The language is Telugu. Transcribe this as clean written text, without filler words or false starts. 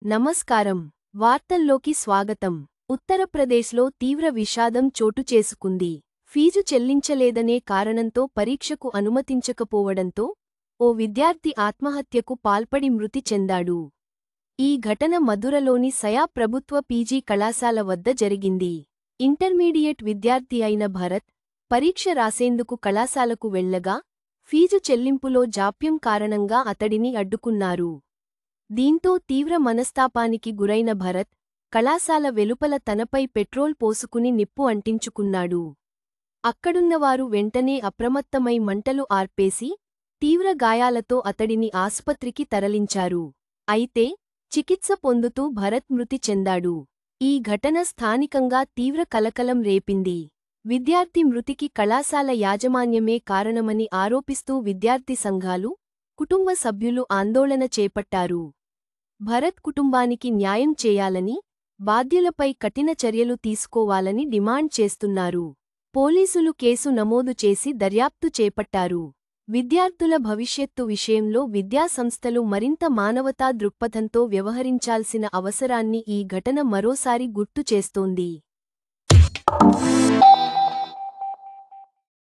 నమస్కారం. వార్తల్లోకి స్వాగతం. ఉత్తరప్రదేశ్లో తీవ్ర విషాదం చోటుచేసుకుంది. ఫీజు చెల్లించలేదనే కారణంతో పరీక్షకు అనుమతించకపోవడంతో ఓ విద్యార్థి ఆత్మహత్యకు పాల్పడి మృతి చెందాడు. ఈ ఘటన మధురలోని సయా ప్రభుత్వ పీజీ కళాశాల వద్ద జరిగింది. ఇంటర్మీడియట్ విద్యార్థి అయిన భరత్ పరీక్ష రాసేందుకు కళాశాలకు వెళ్లగా ఫీజు చెల్లింపులో జాప్యం కారణంగా అతడిని అడ్డుకున్నారు. దీంతో తీవ్ర మనస్తాపానికి గురైన భరత్ కళాశాల వెలుపల తనపై పెట్రోల్ పోసుకుని నిప్పు అంటించుకున్నాడు. అక్కడున్నవారు వెంటనే అప్రమత్తమై మంటలు ఆర్పేసి తీవ్ర గాయాలతో అతడిని ఆసుపత్రికి తరలించారు. అయితే చికిత్స పొందుతూ భరత్ మృతి చెందాడు. ఈ ఘటన స్థానికంగా తీవ్ర కలకలం రేపింది. విద్యార్థి మృతికి కళాశాల యాజమాన్యమే కారణమని ఆరోపిస్తూ విద్యార్థి సంఘాలు, కుటుంబ సభ్యులు ఆందోళన చేపట్టారు. భరత్ కుటుంబానికి న్యాయం చేయాలని, బాధ్యులపై కఠిన చర్యలు తీసుకోవాలని డిమాండ్ చేస్తున్నారు. పోలీసులు కేసు నమోదు చేసి దర్యాప్తు చేపట్టారు. విద్యార్థుల భవిష్యత్తు విషయంలో విద్యాసంస్థలు మరింత మానవతా దృక్పథంతో వ్యవహరించాల్సిన అవసరాన్ని ఈ ఘటన మరోసారి గుర్తు చేస్తోంది.